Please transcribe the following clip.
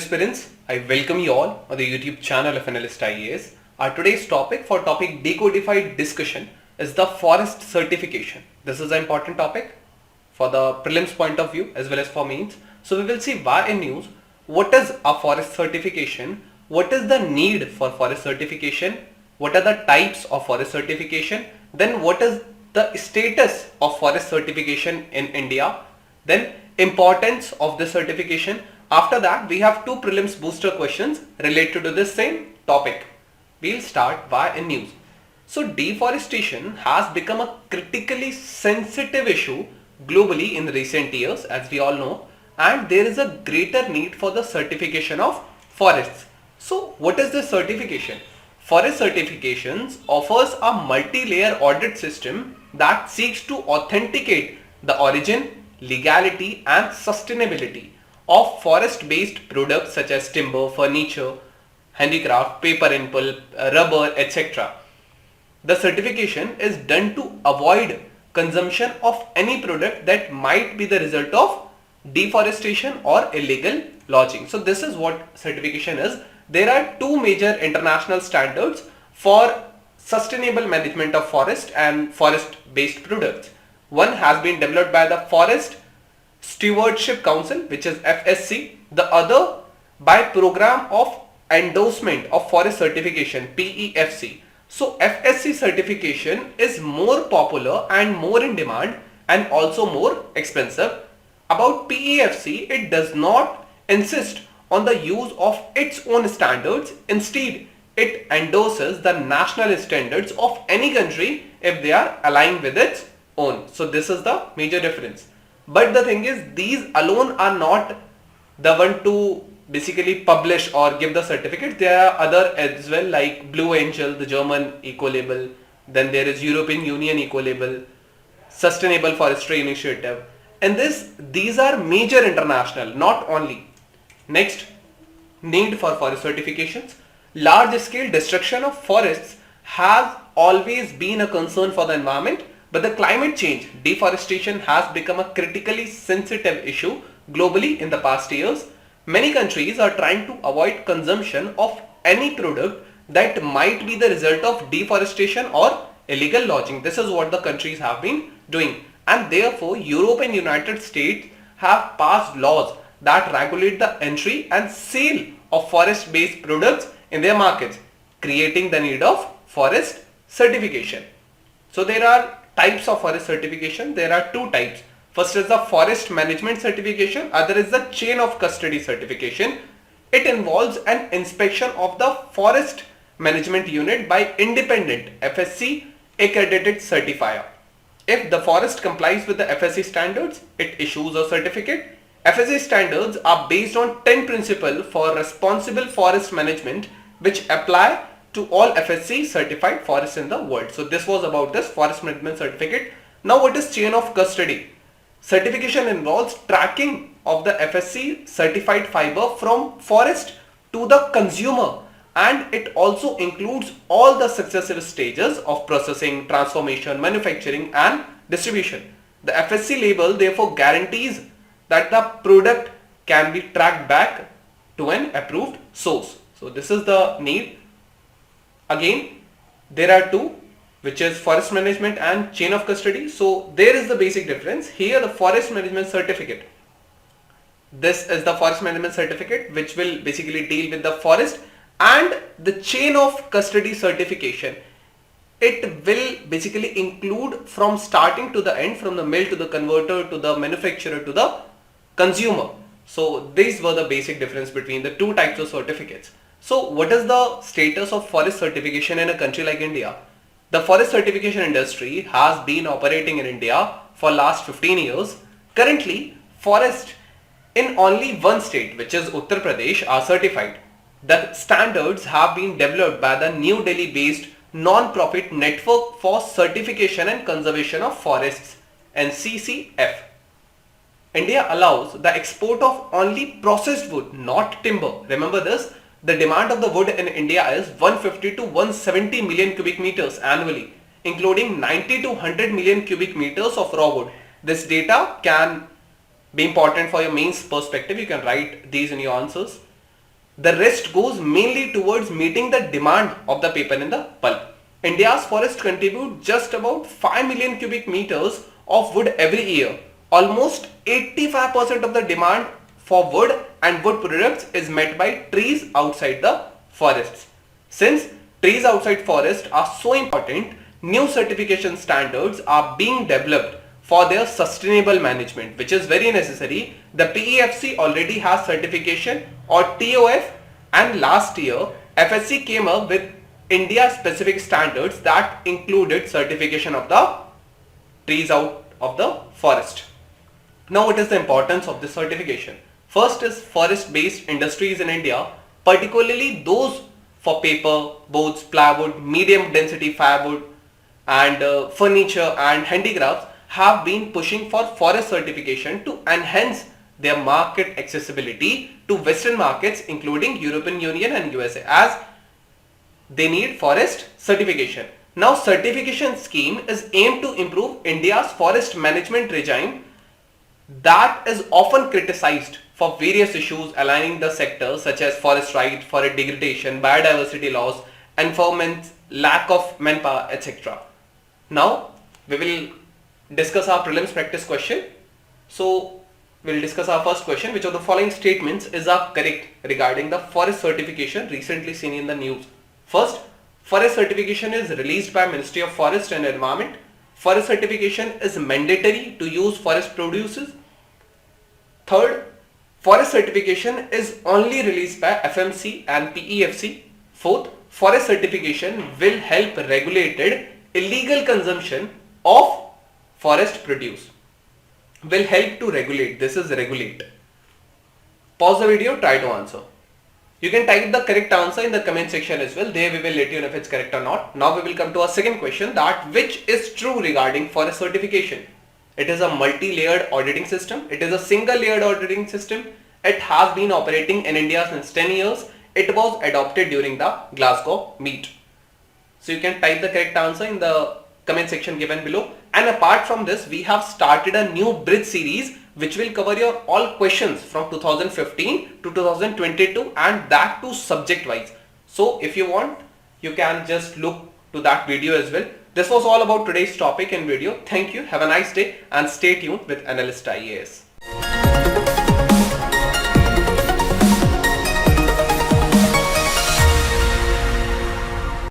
aspirants, I welcome you all on the YouTube channel of ANALYST IAS. Our today's topic for topic Decodified discussion is the forest certification. This is an important topic for the prelims point of view as well as for mains. So we will see why in news, what is a forest certification, what is the need for forest certification, what are the types of forest certification, then what is the status of forest certification in India, then importance of this certification. After that, we have two prelims booster questions related to this same topic. We'll start why in news. So deforestation has become a critically sensitive issue globally in recent years, as we all know, and there is a greater need for the certification of forests. So what is this certification? Forest certifications offers a multi-layer audit system that seeks to authenticate the origin, legality and sustainability of forest-based products such as timber, furniture, handicraft, paper and pulp, rubber, etc. The certification is done to avoid consumption of any product that might be the result of deforestation or illegal logging. So this is what certification is. There are two major international standards for sustainable management of forest and forest-based products. One has been developed by the Forest Stewardship Council, which is FSC, the other by Program of Endorsement of Forest Certification, PEFC. So FSC certification is more popular and more in demand and also more expensive. About PEFC, it does not insist on the use of its own standards. Instead, it endorses the national standards of any country if they are aligned with its own. So this is the major difference. But the thing is, these alone are not the one to basically publish or give the certificate. There are other as well, like Blue Angel, the German eco-label. Then there is European Union eco-label, Sustainable Forestry Initiative. And these are major international, not only. Next, need for forest certifications. Large scale destruction of forests has always been a concern for the environment. But the climate change, deforestation has become a critically sensitive issue globally in the past years. Many countries are trying to avoid consumption of any product that might be the result of deforestation or illegal logging. This is what the countries have been doing. And therefore, Europe and United States have passed laws that regulate the entry and sale of forest-based products in their markets, creating the need of forest certification. So there are types of forest certification. There are two types. First is the forest management certification. Other is the chain of custody certification. It involves an inspection of the forest management unit by independent FSC accredited certifier. If the forest complies with the FSC standards, it issues a certificate. FSC standards are based on 10 principles for responsible forest management which apply to all FSC certified forests in the world. So this was about this forest management certificate. Now what is chain of custody? Certification involves tracking of the FSC certified fiber from forest to the consumer, and it also includes all the successive stages of processing, transformation, manufacturing and distribution. The FSC label therefore guarantees that the product can be tracked back to an approved source. So this is the need. Again, there are two, which is forest management and chain of custody. So there is the basic difference. Here the forest management certificate. This is the forest management certificate which will basically deal with the forest, and the chain of custody certification. It will basically include from starting to the end, from the mill to the converter to the manufacturer to the consumer. So these were the basic difference between the two types of certificates. So what is the status of forest certification in a country like India? The forest certification industry has been operating in India for last 15 years. Currently, forests in only one state, which is Uttar Pradesh, are certified. The standards have been developed by the New Delhi based non-profit network for certification and conservation of forests, NCCF. India allows the export of only processed wood, not timber. Remember this. The demand of the wood in India is 150 to 170 million cubic meters annually, including 90 to 100 million cubic meters of raw wood. This data can be important for your mains perspective. You can write these in your answers. The rest goes mainly towards meeting the demand of the paper and the pulp. India's forests contribute just about 5 million cubic meters of wood every year. Almost 85% of the demand for wood and wood products is met by trees outside the forests. Since trees outside forests are so important, new certification standards are being developed for their sustainable management, which is very necessary. The PEFC already has certification or TOF, and last year FSC came up with India specific standards that included certification of the trees out of the forest. Now, what is the importance of this certification? First is forest based industries in India, particularly those for paper, boards, plywood, medium density firewood and furniture and handicrafts have been pushing for forest certification to enhance their market accessibility to Western markets including European Union and USA, as they need forest certification. Now, certification scheme is aimed to improve India's forest management regime that is often criticized for various issues aligning the sector such as forest right, forest degradation, biodiversity loss, environment, lack of manpower, etc. Now, we will discuss our prelims practice question. So, we will discuss our first question. Which of the following statements are correct regarding the forest certification recently seen in the news? First, forest certification is released by Ministry of Forest and Environment. Forest certification is mandatory to use forest produces. Third, forest certification is only released by FMC and PEFC. Fourth, forest certification will help regulated illegal consumption of forest produce. Will help to regulate. This is regulate. Pause the video, try to answer. You can type the correct answer in the comment section as well. There we will let you know if it's correct or not. Now we will come to our second question, that which is true regarding forest certification. It is a multi-layered auditing system. It is a single layered auditing system. It has been operating in India since 10 years. It was adopted during the Glasgow meet. So you can type the correct answer in the comment section given below. And apart from this, we have started a new bridge series which will cover your all questions from 2015 to 2022, and that too subject wise. So if you want, you can just look to that video as well. This was all about today's topic and video. Thank you. Have a nice day and stay tuned with Analyst IAS.